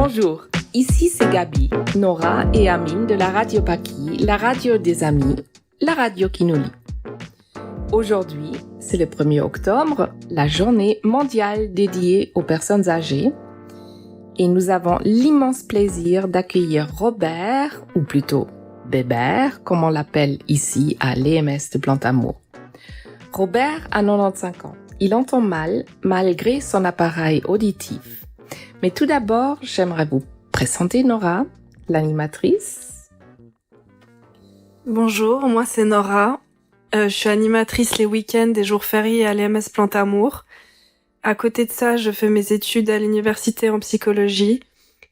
Bonjour, ici c'est Gabi, Nora et Amine de la radio Paki, la radio des amis, la radio qui nous lie. Aujourd'hui, c'est le 1er octobre, la journée mondiale dédiée aux personnes âgées. Et nous avons l'immense plaisir d'accueillir Robert, ou plutôt Bébert, comme on l'appelle ici à l'EMS de Plantamour. Robert a 95 ans. Il entend mal, malgré son appareil auditif. Mais tout d'abord, j'aimerais vous présenter Nora, l'animatrice. Bonjour, moi c'est Nora. Je suis animatrice les week-ends et jours fériés à l'EMS Plantamour. À côté de ça, je fais mes études à l'université en psychologie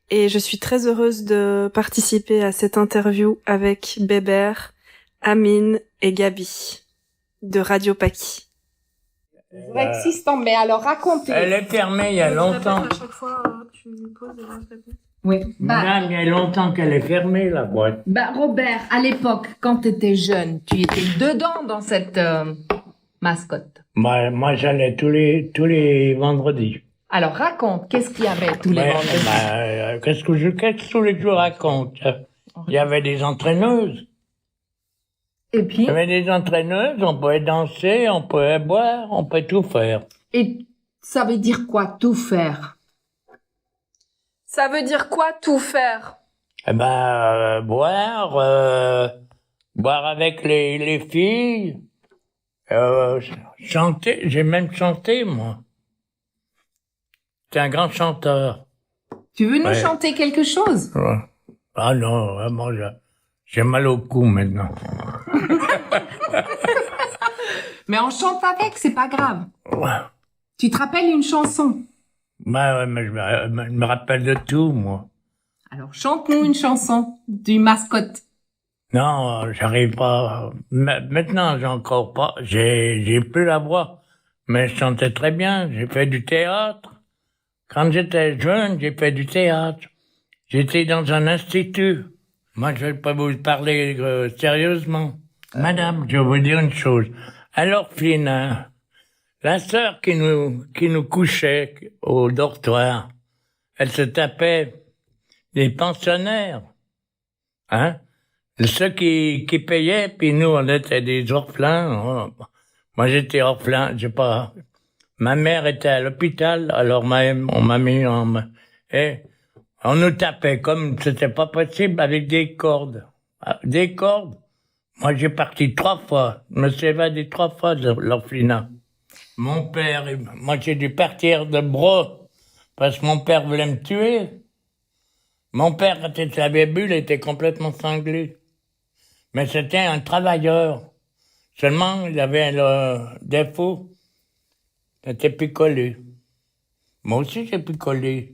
et je suis très heureuse de participer à cette interview avec Bébert, Amine et Gabi de Radio Paki. Existant, mais alors racontez. Elle est fermée il y a longtemps. À chaque fois, tu me poses et je réponds. Oui. Madame, il y a longtemps qu'elle est fermée, la boîte. Robert, à l'époque, quand tu étais jeune, tu étais dedans dans cette mascotte. Moi, j'allais tous les vendredis. Alors raconte, qu'est-ce qu'il y avait tous les vendredis? Qu'est-ce que tous les jours raconte? Il y avait des entraîneuses. Et puis? Il y avait des entraîneuses, on pouvait danser, on pouvait boire, on pouvait tout faire. Et ça veut dire quoi, tout faire? Ça veut dire quoi, tout faire? Boire avec les filles, chanter, j'ai même chanté, moi. J'étais un grand chanteur. Tu veux nous chanter quelque chose? Ouais. Ah non, vraiment, j'ai mal au cou maintenant. Mais on chante avec, c'est pas grave. Ouais. Tu te rappelles une chanson? Ouais, mais je me rappelle de tout, moi. Alors chante-nous une chanson du mascotte. Non, j'arrive pas. Maintenant, j'ai encore pas. J'ai plus la voix. Mais je chantais très bien. J'ai fait du théâtre. Quand j'étais jeune, j'ai fait du théâtre. J'étais dans un institut. Moi, je vais pas vous parler sérieusement. Madame, je vais vous dire une chose. Alors, Flina, la sœur qui nous couchait au dortoir, elle se tapait des pensionnaires. Hein? Ceux qui payaient, puis nous, on était des orphelins. Moi, j'étais orphelin, ma mère était à l'hôpital, alors on m'a mis et on nous tapait comme c'était pas possible avec des cordes. Des cordes. Moi, j'ai parti 3 fois. Je me suis évadé 3 fois de l'orphelinat. Mon père, moi, j'ai dû partir de Bro, parce que mon père voulait me tuer. Mon père, quand il avait bu, il était complètement cinglé. Mais c'était un travailleur. Seulement, il avait le défaut. C'était picolé. Moi aussi, j'ai picolé.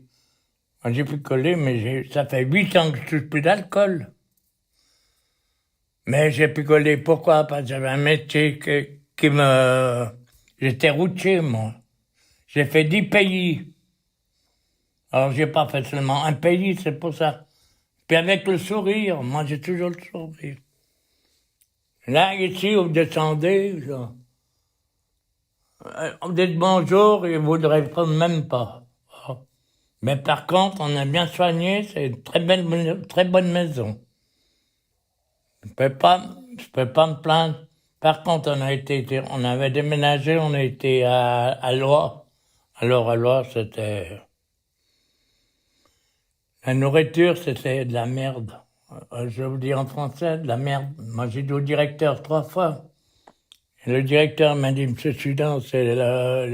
Moi, j'ai picolé, mais ça fait 8 ans que je touche plus d'alcool. Mais j'ai picolé. Pourquoi? Parce que j'avais un métier J'étais routier, moi. J'ai fait 10 pays. Alors, j'ai pas fait seulement un pays, c'est pour ça. Puis avec le sourire, moi, j'ai toujours le sourire. Là, ici, vous descendez, là. On dit bonjour et vous ne répondez même pas. Mais par contre, on est bien soigné, c'est une très bonne maison. Je peux pas me plaindre. Par contre, on avait déménagé, on a été à Loire. Alors, à Loire, c'était... La nourriture, c'était de la merde. Je vais vous dire en français, de la merde. Moi, j'ai dit au directeur 3 fois. Et le directeur m'a dit, Monsieur Sudan, c'est la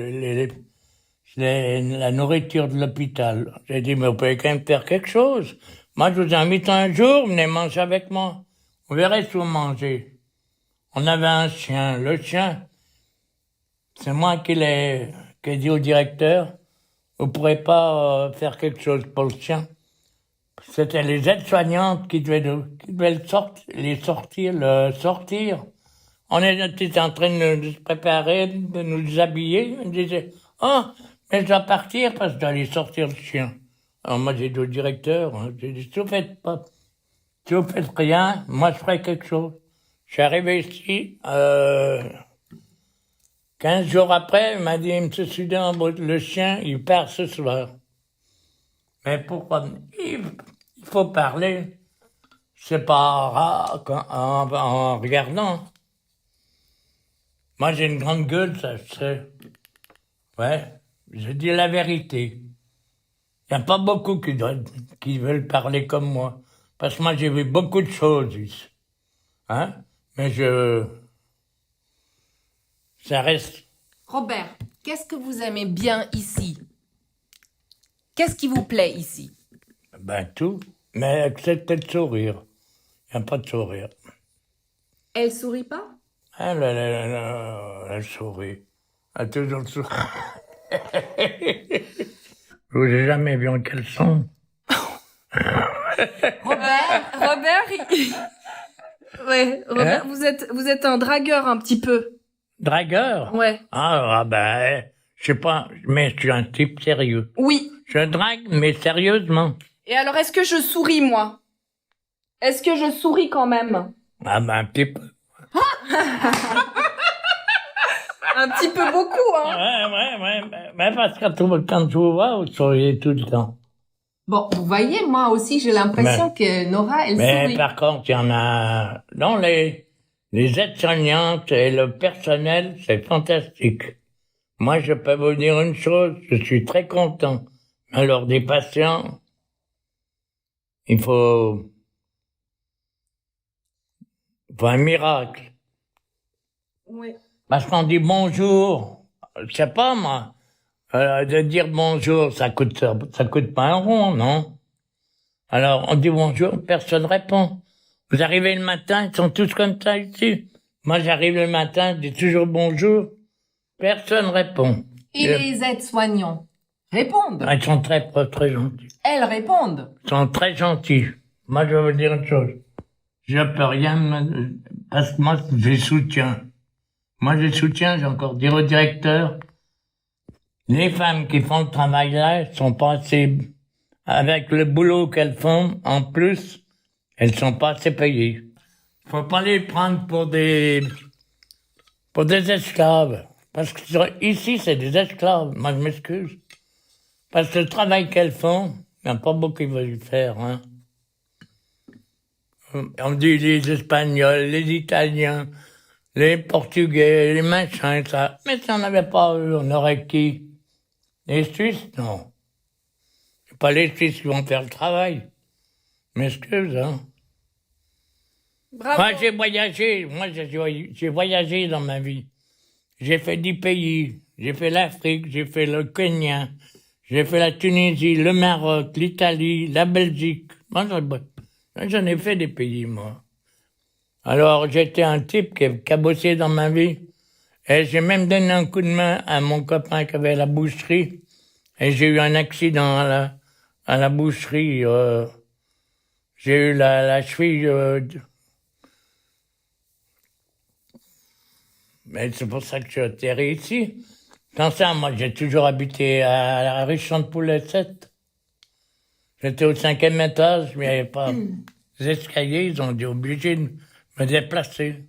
nourriture de l'hôpital. J'ai dit, mais vous pouvez quand même faire quelque chose. Moi, je vous invite un jour, venez manger avec moi. Vous verrez si vous mangez. On avait un chien. Le chien, c'est moi qui ai dit au directeur, vous pourrez pas faire quelque chose pour le chien. C'était les aides-soignantes qui devaient le sortir. On était en train de se préparer, de nous habiller. On disait, mais je dois partir parce que je dois aller sortir le chien. Alors moi, j'ai dit au directeur, j'ai dit, si vous faites rien, moi, je ferai quelque chose. Je suis arrivé ici, 15 jours après, il m'a dit, Monsieur Sudan, le chien, il part ce soir. Mais pourquoi? Il faut parler. C'est pas rare en regardant. Moi, j'ai une grande gueule, ça, je sais. Ouais, je dis la vérité. Il n'y a pas beaucoup qui veulent parler comme moi. Parce que moi, j'ai vu beaucoup de choses ici. Hein? Mais ça reste. Robert, qu'est-ce que vous aimez bien ici? Qu'est-ce qui vous plaît ici? Ben, tout. Mais excepté le sourire. Il n'y a pas de sourire. Elle sourit pas? Elle sourit. Elle a toujours le sourire. Je vous ai jamais vu en caleçon. Robert, vous êtes un dragueur un petit peu. Dragueur? Ouais. Ben, je sais pas, mais je suis un type sérieux. Oui. Je drague, mais sérieusement. Et alors, est-ce que je souris, moi? Est-ce que je souris quand même? Ah ben, un petit peu. Un petit peu beaucoup, hein? Ouais, mais parce que quand je vous vois, vous souriez tout le temps. Bon, vous voyez, moi aussi, j'ai l'impression que Nora, elle Mais sourit. par contre, il y en a... Non, les aides-soignantes et le personnel, c'est fantastique. Moi, je peux vous dire une chose, je suis très content. Alors, des patients, il faut un miracle. Oui. Parce qu'on dit bonjour, je sais pas moi, de dire bonjour, ça coûte pas un rond, non? Alors, on dit bonjour, personne répond. Vous arrivez le matin, ils sont tous comme ça ici. Moi, j'arrive le matin, je dis toujours bonjour, personne répond. Et les aides-soignants répondent. Ils sont très gentils. Elles répondent. Ils sont très gentils. Moi, je vais vous dire une chose. Je peux rien parce que moi, j'ai soutien. Moi, j'ai soutien, j'ai encore dit au directeur. Les femmes qui font le travail là, elles sont pas assez, avec le boulot qu'elles font, en plus, elles sont pas assez payées. Faut pas les prendre pour des esclaves. Parce que ici, c'est des esclaves. Moi, je m'excuse. Parce que le travail qu'elles font, il n'y a pas beaucoup qui veulent le faire, hein. On dit les Espagnols, les Italiens, les Portugais, les machins, ça. Mais si on n'avait pas eux, on aurait qui? Les Suisses, non. C'est pas les Suisses qui vont faire le travail. M'excuse, hein. Bravo. Moi, j'ai voyagé dans ma vie. J'ai fait 10 pays. J'ai fait l'Afrique, j'ai fait le Kenya, j'ai fait la Tunisie, le Maroc, l'Italie, la Belgique. Moi, j'en ai fait des pays, moi. Alors, j'étais un type qui a bossé dans ma vie. Et j'ai même donné un coup de main à mon copain qui avait la boucherie. Et j'ai eu un accident à la boucherie. J'ai eu la cheville... Mais c'est pour ça que je suis atterri ici. Sans ça, moi, j'ai toujours habité à la rue Champ-de-Poulet 7. J'étais au 5e étage, mais il n'y avait pas les escaliers, ils ont été obligés de me déplacer.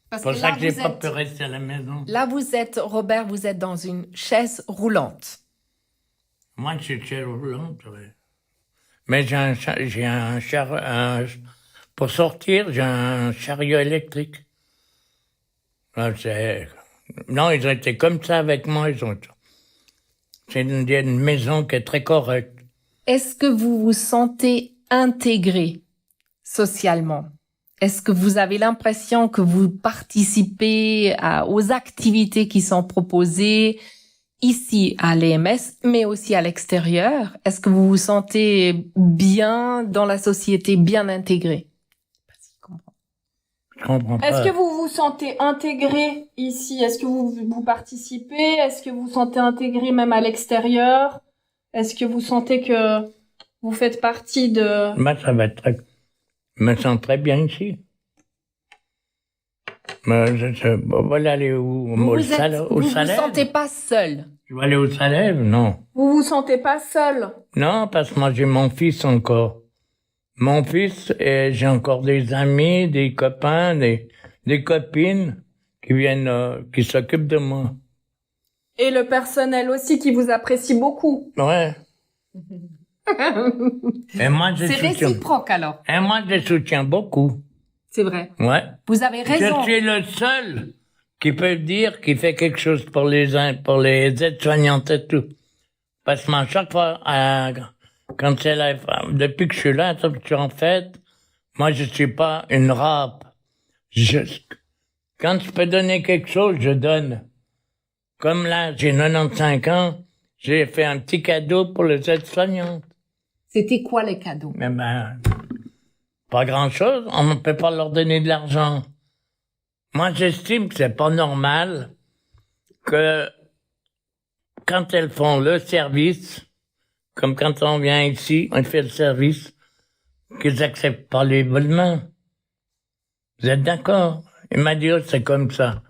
Parce C'est pour que ça là, que j'ai vous pas êtes- pu rester à la maison. Là, vous êtes, Robert, vous êtes dans une chaise roulante. Moi, je suis chez roulante, ouais. Mais pour sortir, j'ai un chariot électrique. Ah, non, ils ont été comme ça avec moi, c'est une maison qui est très correcte. Est-ce que vous vous sentez intégré socialement? Est-ce que vous avez l'impression que vous participez aux activités qui sont proposées ici à l'EMS, mais aussi à l'extérieur? Est-ce que vous vous sentez bien dans la société, bien intégré? Je comprends pas. Est-ce que vous vous sentez intégré ici? Est-ce que vous participez? Est-ce que vous vous sentez intégré même à l'extérieur? Est-ce que vous sentez que vous faites partie de... Moi, ça va être je me sens très bien ici. Mais je vais aller où? Vous Au vous Salève? sentez pas seul? Je vais aller au Salève? Non. Vous vous sentez pas seul? Non, parce que moi, j'ai mon fils encore. Mon fils, et j'ai encore des amis, des copains, des copines qui viennent, qui s'occupent de moi. Et le personnel aussi qui vous apprécie beaucoup. Ouais. Et moi, je C'est soutiens. réciproque alors. Et moi, je soutiens beaucoup. C'est vrai. Ouais. Vous avez raison. Je suis le seul qui peut dire qu'il fait quelque chose pour les aides-soignantes et tout. Parce que moi, chaque fois, quand c'est la femme, depuis que je suis là, que je suis en fête, moi, je suis pas une râpe. Quand je peux donner quelque chose, je donne. Comme là, j'ai 95 ans, j'ai fait un petit cadeau pour les aides-soignantes. C'était quoi les cadeaux? Mais pas grand-chose. On ne peut pas leur donner de l'argent. Moi, j'estime que c'est pas normal que quand elles font le service, comme quand on vient ici, on fait le service, qu'ils acceptent pas les bonnes mains. Vous êtes d'accord? Il m'a dit, oh, c'est comme ça.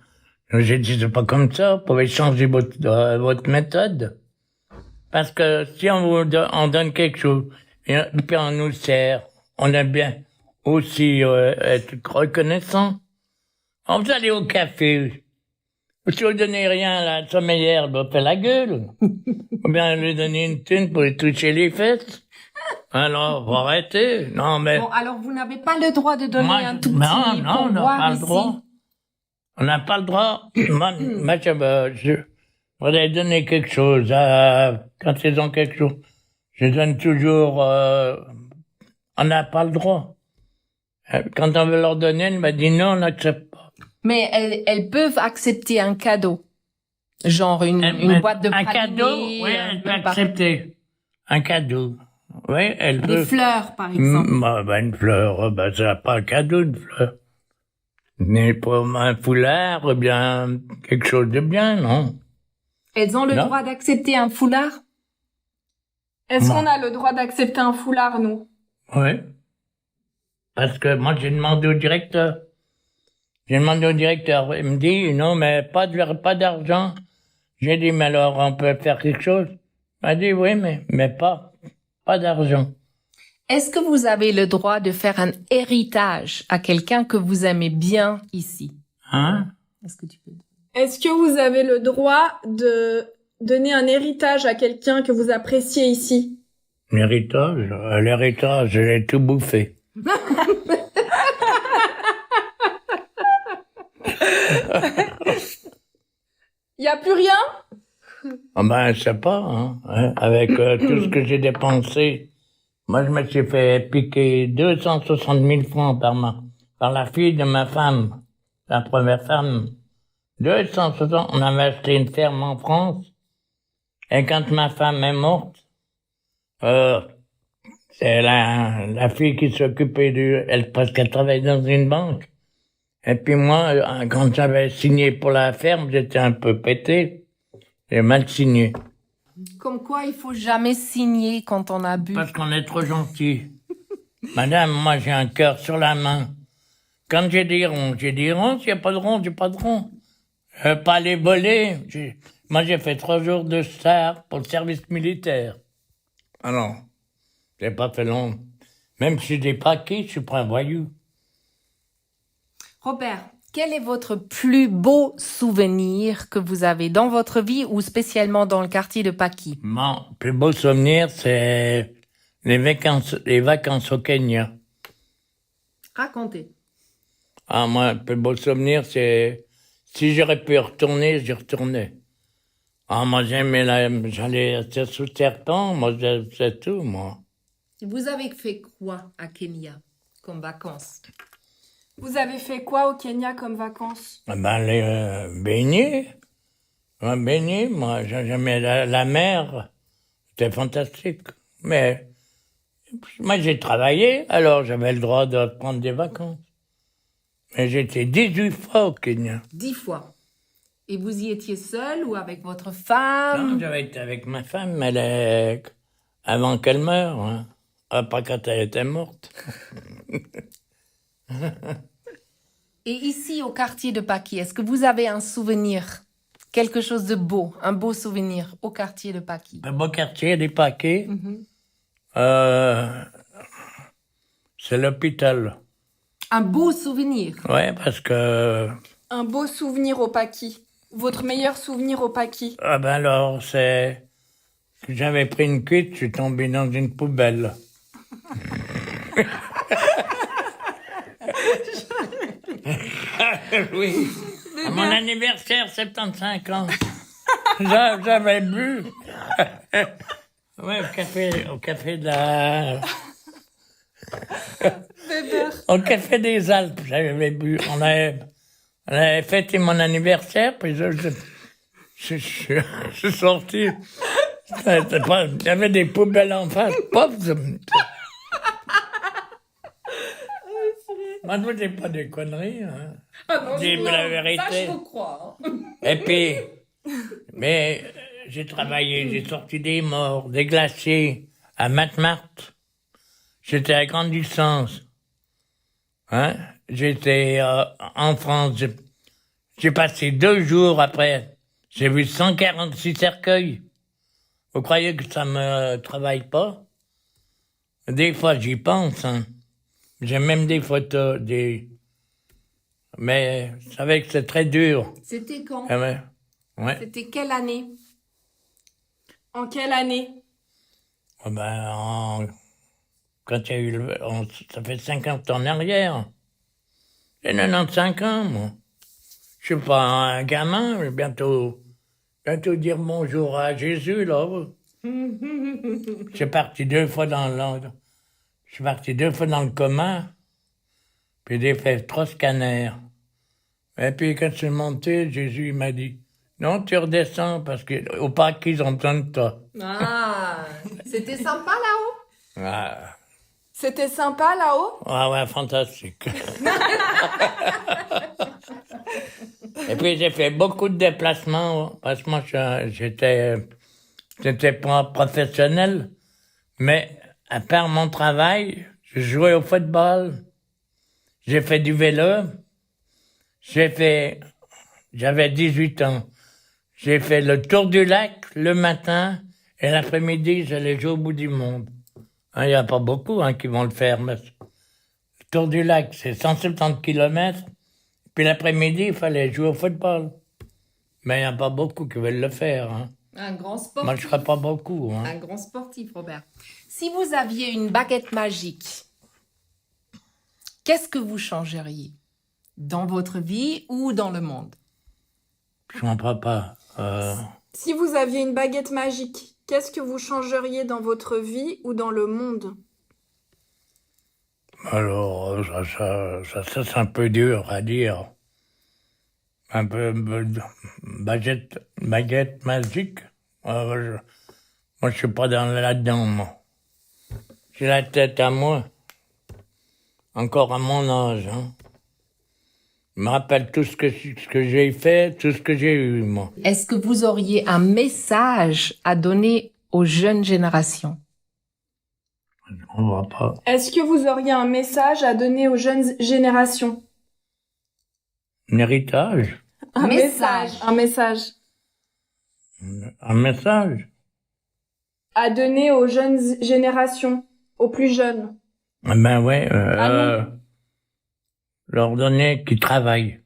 J'ai dit, c'est pas comme ça, vous pouvez changer votre méthode. Parce que si on donne quelque chose, et puis on nous sert, on aime bien aussi être reconnaissant. Vous allez au café, si vous donnez rien à la sommelière, elle va faire la gueule. Ou bien lui donner une thune pour lui toucher les fesses. Alors, faut arrêter. Non, mais... Bon, alors vous n'avez pas le droit de donner un tout petit Non, on n'a pas le ici. droit. On n'a pas le droit. Moi, je voudrais donner quelque chose. Quand ils ont quelque chose, je donne toujours... on n'a pas le droit. Quand on veut leur donner, elle m'a dit non, on n'accepte pas. Mais elles peuvent accepter un cadeau. Genre une boîte de un praliné, cadeau, oui, elle peut accepter. Un cadeau. Oui, elle peut. Des fleurs, par exemple. Une fleur, c'est pas un cadeau, une fleur. Mais pour un foulard, ou bien quelque chose de bien, non? Elles ont le droit d'accepter un foulard? Est-ce qu'on a le droit d'accepter un foulard, nous? Oui. Parce que moi, j'ai demandé au directeur. Il me dit, non, mais pas d'argent. J'ai dit, mais alors, on peut faire quelque chose? Il m'a dit, oui, mais pas d'argent. Est-ce que vous avez le droit de faire un héritage à quelqu'un que vous aimez bien ici? Hein? Est-ce que vous avez le droit de donner un héritage à quelqu'un que vous appréciez ici? L'héritage, je l'ai tout bouffé. Y a plus rien? Je sais pas, hein. Avec tout ce que j'ai dépensé, moi, je me suis fait piquer 260 000 francs par la fille de ma femme, la première femme. 260, on avait acheté une ferme en France, et quand ma femme est morte, c'est la fille qui s'occupait parce qu'elle travaillait dans une banque. Et puis moi, quand j'avais signé pour la ferme, j'étais un peu pété. J'ai mal signé. Comme quoi, il faut jamais signer quand on a bu. Parce qu'on est trop gentil. Madame, moi j'ai un cœur sur la main. Quand j'ai des ronds, s'il n'y a pas de ronds, j'ai pas de ronds. Je veux pas les voler. Moi j'ai fait 3 jours de star pour le service militaire. Alors, j'ai pas fait long. Même si j'ai pas qui, je suis pas un voyou. Robert, quel est votre plus beau souvenir que vous avez dans votre vie ou spécialement dans le quartier de Pâquis? Mon plus beau souvenir, c'est les vacances au Kenya. Racontez. Moi, le plus beau souvenir, c'est si j'aurais pu y retourner, j'y retournais. Moi, j'allais sous serpent, moi, c'est tout, moi. Vous avez fait quoi à Kenya comme vacances? Vous avez fait quoi au Kenya comme vacances? Les baigner. Baigner, moi, j'aimais la mer. C'était fantastique. Mais moi, j'ai travaillé, alors j'avais le droit de prendre des vacances. Mais j'étais 18 fois au Kenya. 10 fois. Et vous y étiez seul ou avec votre femme? Non, j'avais été avec ma femme, avant qu'elle meure. Hein. Pas quand elle était morte. Et ici, au quartier de Pâquis, est-ce que vous avez un souvenir? Quelque chose de beau, un beau souvenir au quartier de Pâquis? Un beau quartier des Pâquis. C'est l'hôpital. Un beau souvenir? Ouais, parce que... Un beau souvenir au Pâquis. Votre meilleur souvenir au Pâquis? Alors, c'est J'avais pris une cuite, je suis tombé dans une poubelle. Oui. À mon anniversaire, 75 ans. J'avais bu. Ouais, au café de la... Au café des Alpes, j'avais bu. On avait fêté mon anniversaire, puis je suis sorti. Il y avait des poubelles en face. Pop! Moi, je ne dis pas des conneries. Hein. Ah non, Dis la vérité. Ça, je vous crois. Et puis, mais j'ai travaillé, j'ai sorti des morts, des glaciers, à Matmart. J'étais à grande distance. Hein? J'étais en France. J'ai passé 2 jours après. J'ai vu 146 cercueils. Vous croyez que ça me travaille pas? Des fois, j'y pense. Hein. J'ai même des photos, mais je savais que c'est très dur. C'était quand? Ah ouais. Ouais. C'était quelle année? En quelle année? Ah ben, quand il y a eu ça fait 50 ans en arrière. J'ai 95 ans, moi. Je suis pas un gamin, je vais bientôt dire bonjour à Jésus, là. Je suis parti 2 fois dans le coma, puis j'ai fait 3 scanners. Et puis quand je suis monté, Jésus il m'a dit, non, tu redescends, parce qu'au parc, ils ont besoin de toi. Ah, c'était sympa là-haut? Ah, C'était sympa là-haut? ouais, fantastique. Et puis j'ai fait beaucoup de déplacements, parce que moi j'étais pas professionnel, mais à part mon travail, je jouais au football, j'ai fait du vélo, j'avais 18 ans, j'ai fait le tour du lac le matin, et l'après-midi, j'allais jouer au bout du monde. Il n'y a pas beaucoup qui vont le faire, mais le tour du lac, c'est 170 km, puis l'après-midi, il fallait jouer au football. Mais il n'y a pas beaucoup qui veulent le faire. Hein. Un grand sportif. Moi, je ne serais pas beaucoup. Hein. Un grand sportif, Robert. Si vous aviez une baguette magique, qu'est-ce que vous changeriez? Dans votre vie ou dans le monde? Je ne comprends pas. Si vous aviez une baguette magique, qu'est-ce que vous changeriez dans votre vie ou dans le monde? Alors, ça c'est un peu dur à dire. Un peu baguette magique. Moi, je suis pas là-dedans, moi. J'ai la tête à moi. Encore à mon âge, hein. Je me rappelle tout ce que j'ai fait, tout ce que j'ai eu, moi. Est-ce que vous auriez un message à donner aux jeunes générations? On ne voit pas. Est-ce que vous auriez un message à donner aux jeunes générations? Un héritage? Un message. Un message. Un message? À donner aux jeunes générations, aux plus jeunes. Ben ouais, non. leur donner qu'ils travaillent.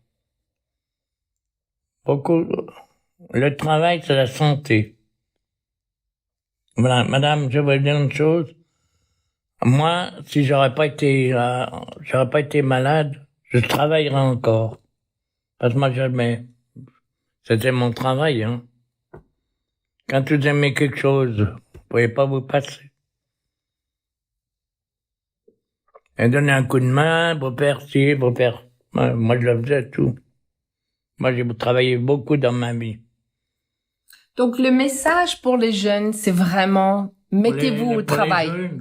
Beaucoup. Le travail, c'est la santé. Voilà, madame, je vais vous dire une chose. Moi, si j'aurais pas été malade, je travaillerais encore. Parce que moi, c'était mon travail, hein. Quand vous aimez quelque chose, vous pouvez pas vous passer. Et donner un coup de main pour faire ci, pour faire... Moi, je le faisais tout. Moi, j'ai travaillé beaucoup dans ma vie. Donc, le message pour les jeunes, c'est vraiment, mettez-vous au travail.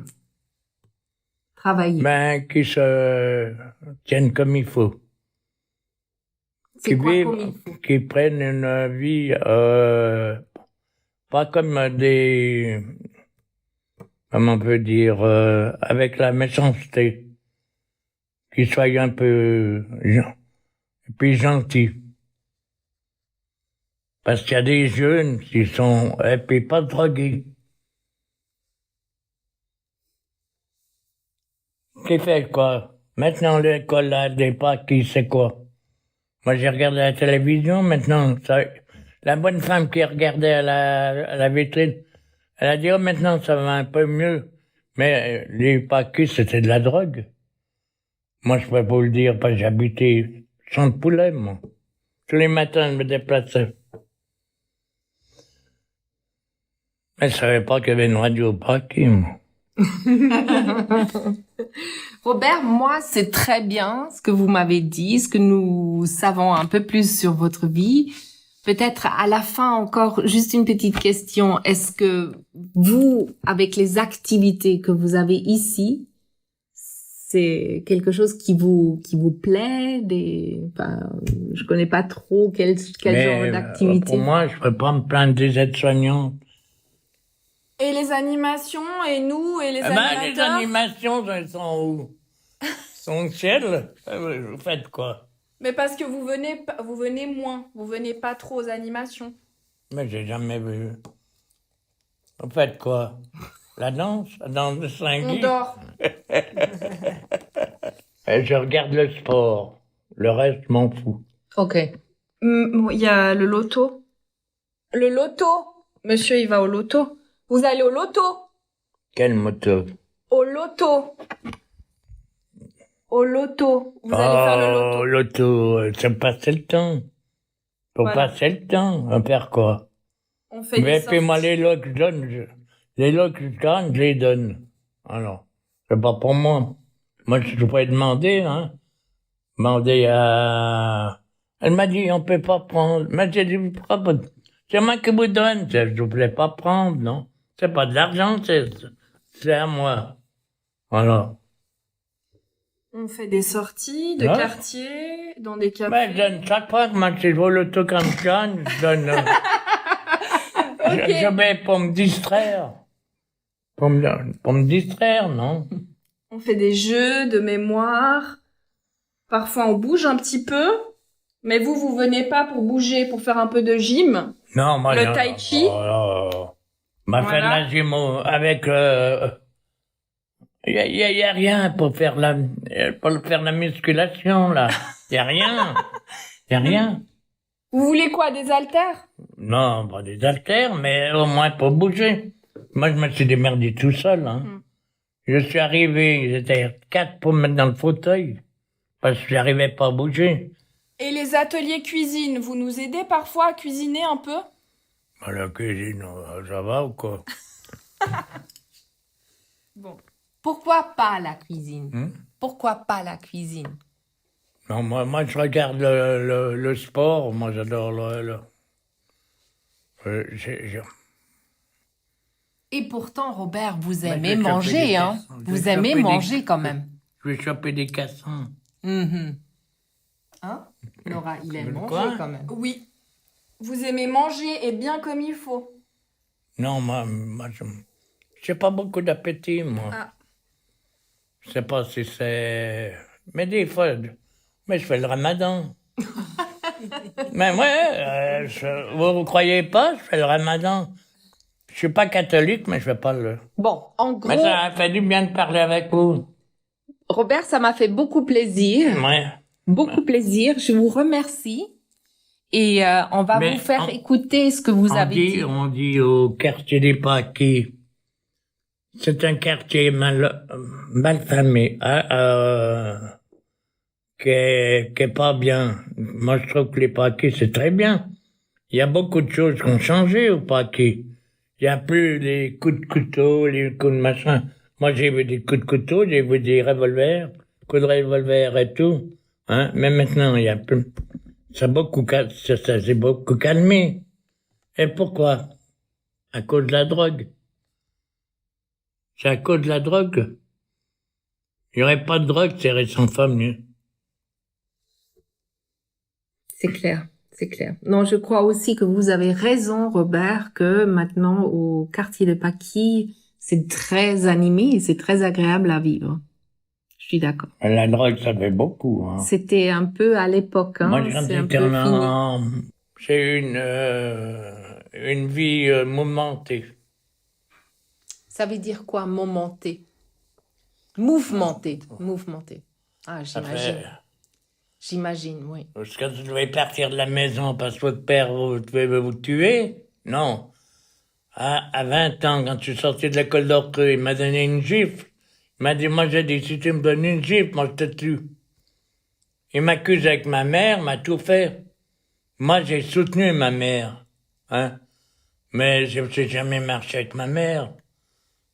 Travaillez. Ben, qui se tiennent comme il faut. C'est quoi comme il faut? Qui prennent une vie, pas comme des... Comment on peut dire, avec la méchanceté. Qu'ils soient un peu, et puis gentils. Parce qu'il y a des jeunes qui sont, et puis pas drogués. Qui fait quoi? Maintenant, l'école, là, des pas qui sait quoi? Moi, j'ai regardé la télévision, maintenant, la bonne femme qui regardait à la vitrine, Elle a dit, oh, maintenant, ça va un peu mieux. Mais les paquets, c'était de la drogue. Moi, je peux pas vous le dire, parce que j'habitais Champ de Poulet, moi. Tous les matins, je me déplaçais. Mais je savais pas qu'il y avait une radio au paquet, moi. Robert, moi, c'est très bien ce que vous m'avez dit, ce que nous savons un peu plus sur votre vie. Peut-être à la fin encore, juste une petite question. Est-ce que vous, avec les activités que vous avez ici, c'est quelque chose qui vous plaît, je connais pas trop quel genre d'activité. Pour moi, je peux pas me plaindre des aides-soignantes. Et les animations, et nous, et les animateurs. Les animations, elles sont où? Sont au ciel? Vous faites quoi? Mais parce que vous venez moins. Vous venez pas trop aux animations. Mais j'ai jamais vu. Vous faites quoi? La danse de Saint-Guy? On dort. Et je regarde le sport. Le reste, je m'en fous. Ok. Il y a le loto. Le loto. Monsieur, il va au loto. Vous allez au loto. Quelle moto? Au loto. Au loto. Vous allez faire le loto. Oh, loto, ça passer le temps. Faut passer le temps. On va faire quoi? On fait des Mais sorties. puis moi, les lots que je donne, les lots que je gagne, je les donne. Alors, c'est pas pour moi. Moi, je pourrais demander, hein. Demander à... Elle m'a dit, on peut pas prendre. Mais j'ai dit, c'est moi qui vous donne. Je voulais pas prendre, non. C'est pas de l'argent, c'est à moi. Voilà. On fait des sorties de quartier, dans des cafés. Mais je donne chaque fois que moi, je joue au loto comme je gagne, je donne... Okay. Je vais pour me distraire. Pour me distraire, non? On fait des jeux de mémoire. Parfois, on bouge un petit peu. Mais vous venez pas pour bouger, pour faire un peu de gym. Non, moi, le tai chi. M'a fait de la gym avec... y a rien pour faire la musculation, là. Y a rien. Y a rien. Vous voulez quoi, des haltères? Non, pas des haltères, mais au moins pour bouger. Moi, je me suis démerdé tout seul, hein. Je suis arrivé, j'étais 4 pour me mettre dans le fauteuil. Parce que j'arrivais pas à bouger. Et les ateliers cuisine, vous nous aidez parfois à cuisiner un peu? La cuisine, ça va ou quoi? Bon. Pourquoi pas la cuisine? Pourquoi pas la cuisine? Non, moi, je regarde le sport. Moi, j'adore Et pourtant, Robert, vous Mais aimez je vais choper manger, des hein? cassons. Je Vous vais aimez choper manger quand même. Je vais choper des cassons. Hein? Nora, il aime manger Quoi? quand même. Oui. Vous aimez manger et bien comme il faut. Non, moi j'ai pas beaucoup d'appétit, moi. Ah. Je sais pas si c'est... Mais des fois, mais je fais le ramadan. Mais ouais, vous croyez pas, je fais le ramadan. Je suis pas catholique, mais je fais pas le... Bon, en gros, Mais ça a fait du bien de parler avec vous. Robert, ça m'a fait beaucoup plaisir. Ouais. Beaucoup plaisir. Je vous remercie. Et on va Mais vous faire écouter ce que vous avez dit. On dit au quartier des Paquis, c'est un quartier malfamé, qui est pas bien. Moi, je trouve que les Paquis, c'est très bien. Il y a beaucoup de choses qui ont changé au Paquis. Il y a plus les coups de couteau, les coups de machin. Moi, j'ai vu des coups de couteau, j'ai vu des revolvers, coups de revolver et tout. Hein? Mais maintenant, il y a plus... Ça s'est beaucoup calmé. Et pourquoi? À cause de la drogue. C'est à cause de la drogue. Il n'y aurait pas de drogue, c'est sans femme mieux. C'est clair, c'est clair. Non, je crois aussi que vous avez raison, Robert, que maintenant, au quartier de Paquis, c'est très animé et c'est très agréable à vivre. Je suis d'accord. La drogue, ça fait beaucoup. Hein. C'était un peu à l'époque, hein. Moi, quand c'est un j'étais peu fini. j'ai eu une vie mouvementée. Ça veut dire quoi, momenté? Mouvementé. Mouvementé. Ah, j'imagine. J'imagine, oui. Parce que tu devais partir de la maison parce que votre père devait vous tuer? Non. À 20 ans, quand je suis sorti de l'école d'Orcreux, il m'a donné une gifle. Il m'a dit, moi j'ai dit, si tu me donnes une gifle, moi je te tue. Il m'accuse avec ma mère, m'a tout fait. Moi j'ai soutenu ma mère, hein. Mais je n'ai jamais marché avec ma mère.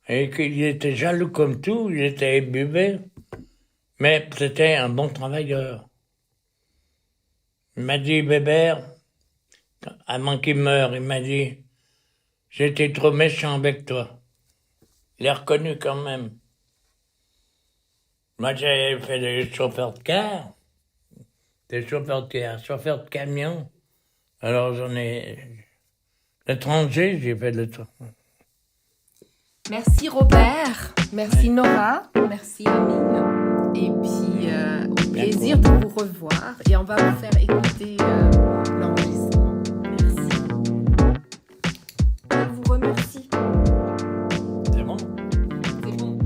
Et qu'il était jaloux comme tout, il était ébubé. Mais c'était un bon travailleur. Il m'a dit, Bébert, avant qu'il meure, il m'a dit, j'étais trop méchant avec toi. Il est reconnu quand même. Moi, j'ai fait des chauffeurs de car, chauffeur de camion. Alors, l'étranger, j'ai fait le tour. Merci Robert, merci Nora, merci Amine. Et puis, au plaisir de vous revoir. Et on va vous faire écouter l'enregistrement. Merci. Je vous remercie. C'est bon? C'est bon.